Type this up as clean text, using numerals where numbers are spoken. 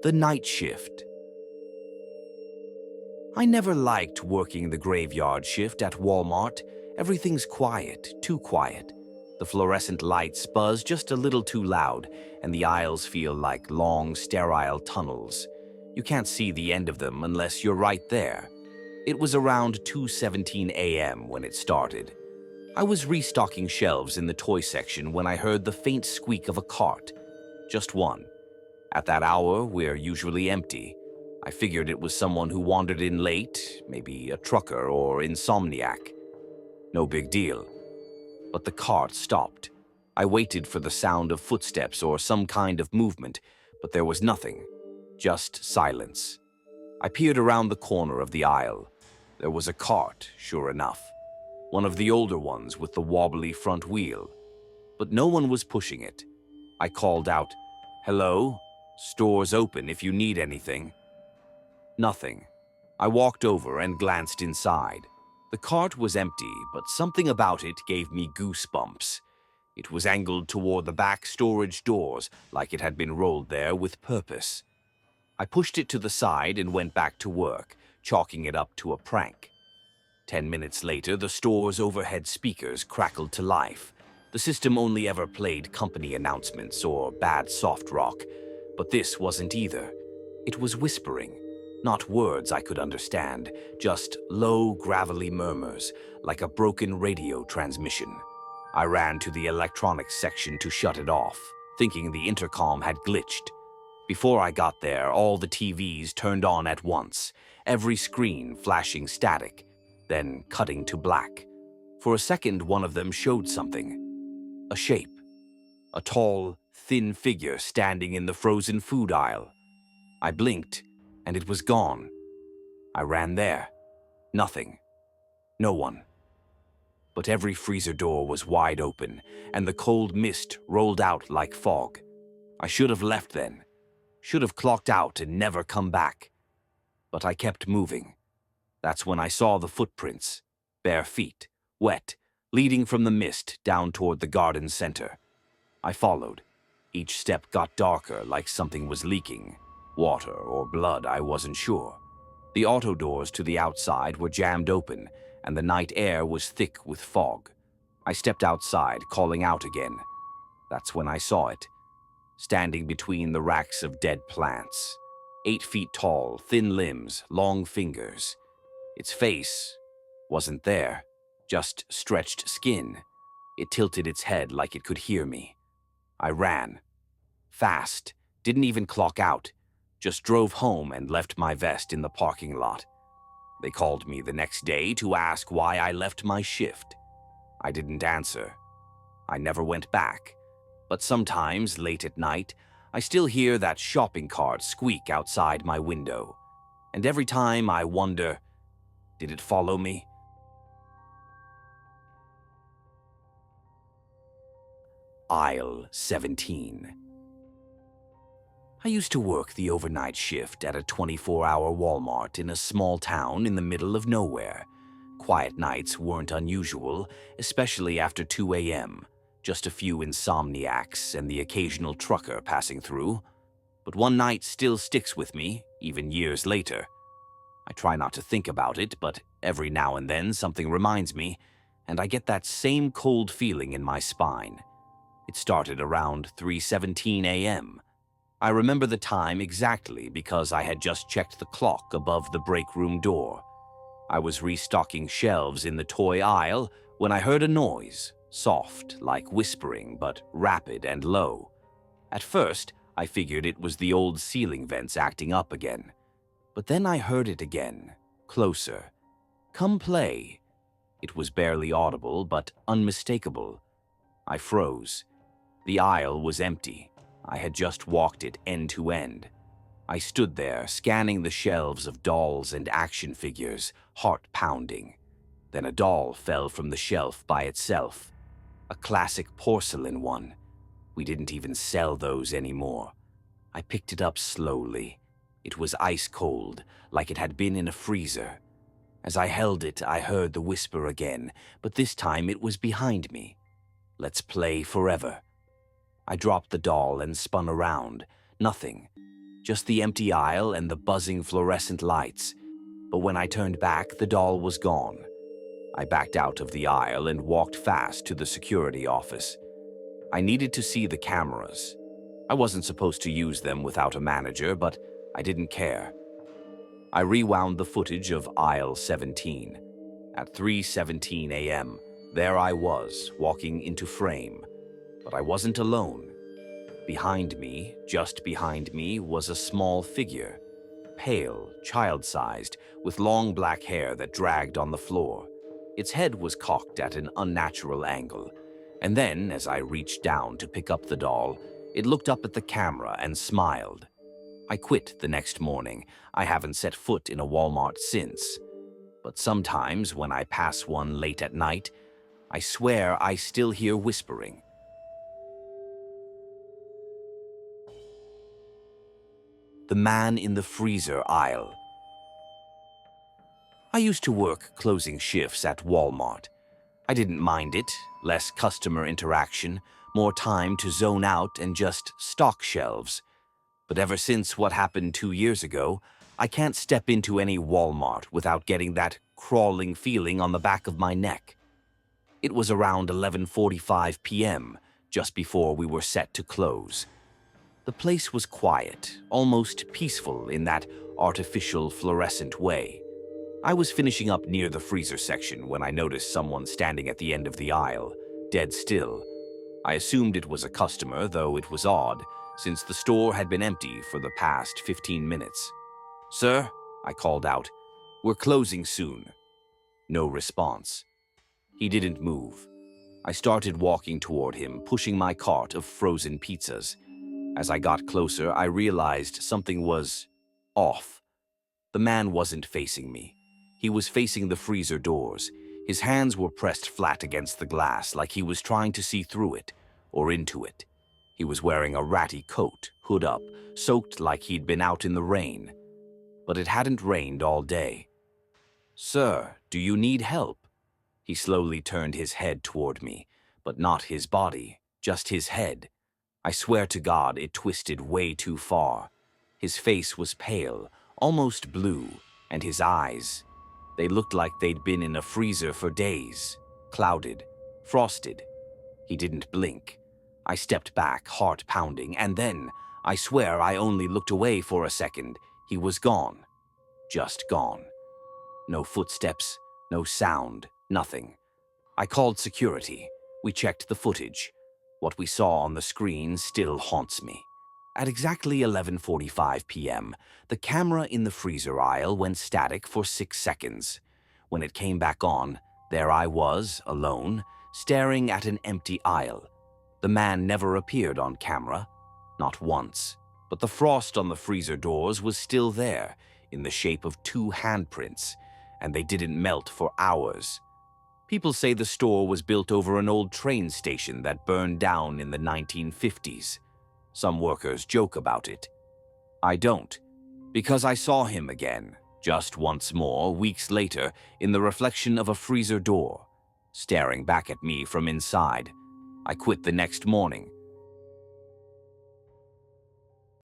The night shift. I never liked working the graveyard shift at Walmart. Everything's quiet, too quiet. The fluorescent lights buzz just a little too loud, and the aisles feel like long, sterile tunnels. You can't see the end of them unless you're right there. It was around 2:17 a.m. when it started. I was restocking shelves in the toy section when I heard the faint squeak of a cart. Just one. At that hour, we're usually empty. I figured it was someone who wandered in late, maybe a trucker or insomniac. No big deal. But the cart stopped. I waited for the sound of footsteps or some kind of movement, but there was nothing. Just silence. I peered around the corner of the aisle. There was a cart, sure enough. One of the older ones with the wobbly front wheel. But no one was pushing it. I called out, "Hello? Store's open if you need anything." Nothing. I walked over and glanced inside. The cart was empty, but something about it gave me goosebumps. It was angled toward the back storage doors, like it had been rolled there with purpose. I pushed it to the side and went back to work, chalking it up to a prank. 10 minutes later, the store's overhead speakers crackled to life. The system only ever played company announcements or bad soft rock, but this wasn't either. It was whispering. Not words I could understand, just low, gravelly murmurs, like a broken radio transmission. I ran to the electronics section to shut it off, thinking the intercom had glitched. Before I got there, all the TVs turned on at once, every screen flashing static, then cutting to black. For a second, one of them showed something. A shape. A tall, thin figure standing in the frozen food aisle. I blinked, and it was gone. I ran there. Nothing. No one. But every freezer door was wide open, and the cold mist rolled out like fog. I should have left then. Should have clocked out and never come back. But I kept moving. That's when I saw the footprints, bare feet, wet, leading from the mist down toward the garden center. I followed. Each step got darker, like something was leaking. Water or blood, I wasn't sure. The auto doors to the outside were jammed open, and the night air was thick with fog. I stepped outside, calling out again. That's when I saw it, standing between the racks of dead plants. 8 feet tall, thin limbs, long fingers. Its face wasn't there, just stretched skin. It tilted its head like it could hear me. I ran. Fast, didn't even clock out. Just drove home and left my vest in the parking lot. They called me the next day to ask why I left my shift. I didn't answer. I never went back. But sometimes, late at night, I still hear that shopping cart squeak outside my window. And every time I wonder, did it follow me? Aisle 17. I used to work the overnight shift at a 24-hour Walmart in a small town in the middle of nowhere. Quiet nights weren't unusual, especially after 2 a.m. Just a few insomniacs and the occasional trucker passing through. But one night still sticks with me, even years later. I try not to think about it, but every now and then something reminds me, and I get that same cold feeling in my spine. It started around 3:17 a.m. I remember the time exactly because I had just checked the clock above the break room door. I was restocking shelves in the toy aisle when I heard a noise, soft, like whispering, but rapid and low. At first, I figured it was the old ceiling vents acting up again. But then I heard it again, closer. "Come play." It was barely audible, but unmistakable. I froze. The aisle was empty. I had just walked it end to end. I stood there, scanning the shelves of dolls and action figures, heart pounding. Then a doll fell from the shelf by itself. A classic porcelain one. We didn't even sell those anymore. I picked it up slowly. It was ice cold, like it had been in a freezer. As I held it, I heard the whisper again, but this time it was behind me. "Let's play forever." I dropped the doll and spun around. Nothing. just the empty aisle and the buzzing fluorescent lights. But when I turned back, the doll was gone. I backed out of the aisle and walked fast to the security office. I needed to see the cameras. I wasn't supposed to use them without a manager, but I didn't care. I rewound the footage of aisle 17. At 3:17 a.m., there I was, walking into frame. But I wasn't alone. Behind me, just behind me, was a small figure. Pale, child-sized, with long black hair that dragged on the floor. Its head was cocked at an unnatural angle. And then, as I reached down to pick up the doll, it looked up at the camera and smiled. I quit the next morning. I haven't set foot in a Walmart since. But sometimes, when I pass one late at night, I swear I still hear whispering. The man in the freezer aisle. I used to work closing shifts at Walmart. I didn't mind it, less customer interaction, more time to zone out and just stock shelves. But ever since what happened 2 years ago, I can't step into any Walmart without getting that crawling feeling on the back of my neck. It was around 11:45 p.m., just before we were set to close. The place was quiet, almost peaceful in that artificial fluorescent way. I was finishing up near the freezer section when I noticed someone standing at the end of the aisle, dead still. I assumed it was a customer, though it was odd, since the store had been empty for the past 15 minutes. "Sir," I called out, "we're closing soon." No response. He didn't move. I started walking toward him, pushing my cart of frozen pizzas. As I got closer, I realized something was off. The man wasn't facing me. He was facing the freezer doors. His hands were pressed flat against the glass, like he was trying to see through it, or into it. He was wearing a ratty coat, hood up, soaked like he'd been out in the rain. But it hadn't rained all day. "Sir, do you need help?" He slowly turned his head toward me, but not his body, just his head. I swear to God, it twisted way too far. His face was pale, almost blue, and his eyes, they looked like they'd been in a freezer for days, clouded, frosted. He didn't blink. I stepped back, heart pounding, and then, I swear I only looked away for a second. He was gone. Just gone. No footsteps, no sound, nothing. I called security. We checked the footage. What we saw on the screen still haunts me. At exactly 11:45 p.m., the camera in the freezer aisle went static for 6 seconds. When it came back on, there I was, alone, staring at an empty aisle. The man never appeared on camera, not once. But the frost on the freezer doors was still there, in the shape of 2 handprints, and they didn't melt for hours. People say the store was built over an old train station that burned down in the 1950s. Some workers joke about it. I don't, because I saw him again, just once more, weeks later, in the reflection of a freezer door, staring back at me from inside. I quit the next morning,